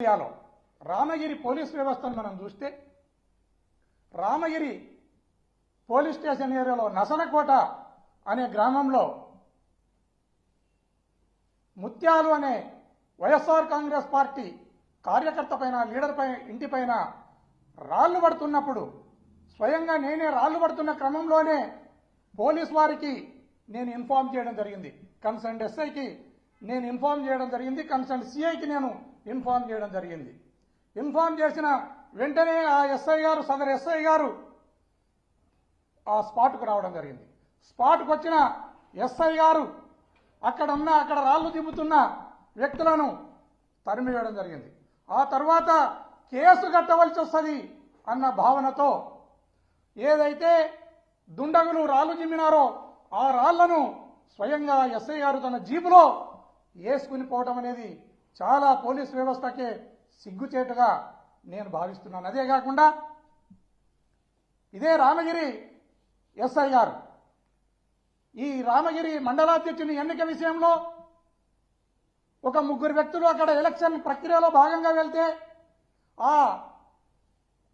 Ramagiri police వ్యవస్థను మనం చూస్తే రామగిరి పోలీస్ స్టేషన్ ఏరియాలో నసనకోట అనే గ్రామంలో ముత్యాలు అనే వైఎస్ఆర్ కాంగ్రెస్ పార్టీ కార్యకర్త పైన లీడర్ పైన ఇంటిపైన రాళ్లు పడుతున్నప్పుడు స్వయంగా నేనే రాళ్లు పడుతున్న క్రమంలోనే పోలీస్ వారికి నేను ఇన్ఫార్మ్ చేయడం జరిగింది. కన్సర్న్ ఎస్ఐకి నేను ఇన్ఫార్మ్ చేయడం జరిగింది. కన్సర్న్ సిఐకి నేను ఇన్ఫార్మ్ చేయడం జరిగింది. ఇన్ఫార్మ్ చేసిన వెంటనే ఆ ఎస్ఐ గారు సదరు ఎస్ఐ గారు ఆ స్పాట్కు రావడం జరిగింది. స్పాట్కు వచ్చిన ఎస్ఐ గారు అక్కడ రాళ్లు దింపుతున్న వ్యక్తులను తరిమివేయడం జరిగింది. ఆ తర్వాత కేసు కట్టవలసి వస్తుంది అన్న భావనతో ఏదైతే దుండగులు రాళ్లు జిమ్మినారో ఆ రాళ్లను స్వయంగా ఎస్ఐ గారు తన జీపులో వేసుకుని పోవడం అనేది చాలా పోలీస్ వ్యవస్థకే సిగ్గుచేటుగా నేను భావిస్తున్నాను. అదే కాకుండా ఇదే రామగిరి ఎస్ఐ గారు ఈ రామగిరి మండలాధ్యక్షుని ఎన్నిక విషయంలో ఒక ముగ్గురు వ్యక్తులు అక్కడ ఎలక్షన్ ప్రక్రియలో భాగంగా వెళ్తే ఆ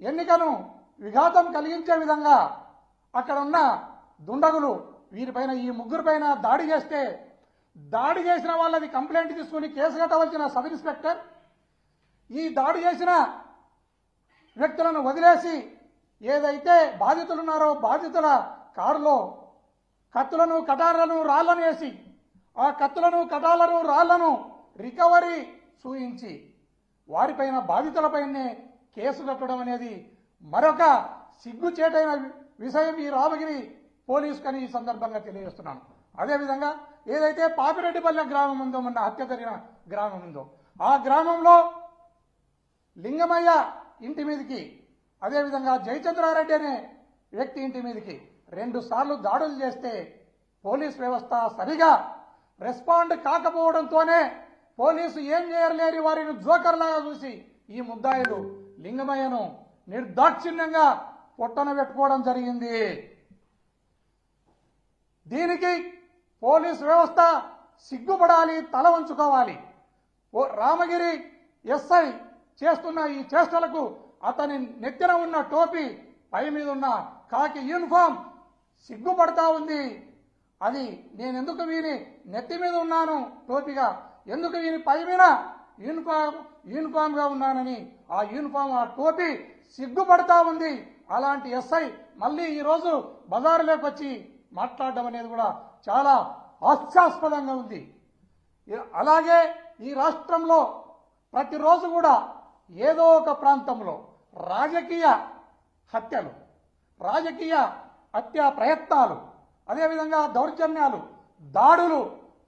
ఎన్నికను విఘాతం కలిగించే విధంగా అక్కడ ఉన్న దుండగులు వీరిపైన ఈ ముగ్గురిపైన దాడి చేస్తే దాడి చేసిన వాళ్ళది కంప్లైంట్ తీసుకుని కేసు కట్టవలసిన సబ్ ఇన్స్పెక్టర్ ఈ దాడి చేసిన వ్యక్తులను వదిలేసి ఏదైతే బాధితులున్నారో బాధితుల కారులో కత్తులను కటార్లను రాళ్లను వేసి ఆ కత్తులను కటార్లను రాళ్లను రికవరీ చూయించి వారిపైన బాధితులపైనే కేసు కట్టడం అనేది మరొక సిగ్గుచేటైన విషయం ఈ రామగిరి పోలీసు కని ఈ సందర్భంగా తెలియజేస్తున్నాను. అదేవిధంగా ఏదైతే పాపిరెడ్డిపల్లె గ్రామం ఉందో మొన్న హత్య జరిగిన గ్రామం ఉందో ఆ గ్రామంలో లింగమయ్య ఇంటి మీదకి అదేవిధంగా జయచంద్రారెడ్డి అనే వ్యక్తి ఇంటి మీదకి 2 సార్లు దాడులు చేస్తే పోలీస్ వ్యవస్థ సరిగా రెస్పాండ్ కాకపోవడంతోనే పోలీసు ఏం చేయలేని వారిని జోకర్లాగా చూసి ఈ ముద్దాయిలు లింగమయ్యను నిర్దాక్షిణ్యంగా పొట్టన పెట్టుకోవడం జరిగింది. దీనికి పోలీస్ వ్యవస్థ సిగ్గుపడాలి, తల వంచుకోవాలి. రామగిరి ఎస్ఐ చేస్తున్న ఈ చేష్టలకు అతని నెత్తిన ఉన్న టోపీ పై మీద ఉన్న కాకి యూనిఫామ్ సిగ్గుపడతా ఉంది. అది నేనెందుకు వీని నెత్తి మీద ఉన్నాను టోపీగా, ఎందుకు వీని పై మీద యూనిఫామ్ గా ఉన్నానని ఆ యూనిఫామ్ ఆ టోపీ సిగ్గుపడతా ఉంది. అలాంటి ఎస్ఐ మళ్ళీ ఈరోజు బజారులోకి వచ్చి మాట్లాడడం అనేది కూడా చాలా హాస్యాస్పదంగా ఉంది. అలాగే ఈ రాష్ట్రంలో ప్రతిరోజు కూడా ఏదో ఒక ప్రాంతంలో రాజకీయ హత్యలు, రాజకీయ హత్యా ప్రయత్నాలు, అదేవిధంగా దౌర్జన్యాలు, దాడులు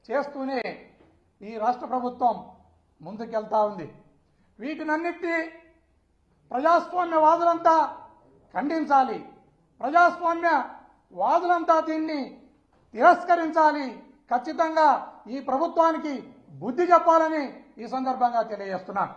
చేస్తూనే ఈ రాష్ట్ర ప్రభుత్వం ముందుకెళ్తా ఉంది. వీటినన్నిటినీ ప్రజాస్వామ్యవాదులంతా ఖండించాలి. ప్రజాస్వామ్యవాదులంతా దీన్ని తిరస్కరించాలి. ఖచ్చితంగా ఈ ప్రభుత్వానికి బుద్ధి చెప్పాలని ఈ సందర్భంగా తెలియజేస్తున్నాను.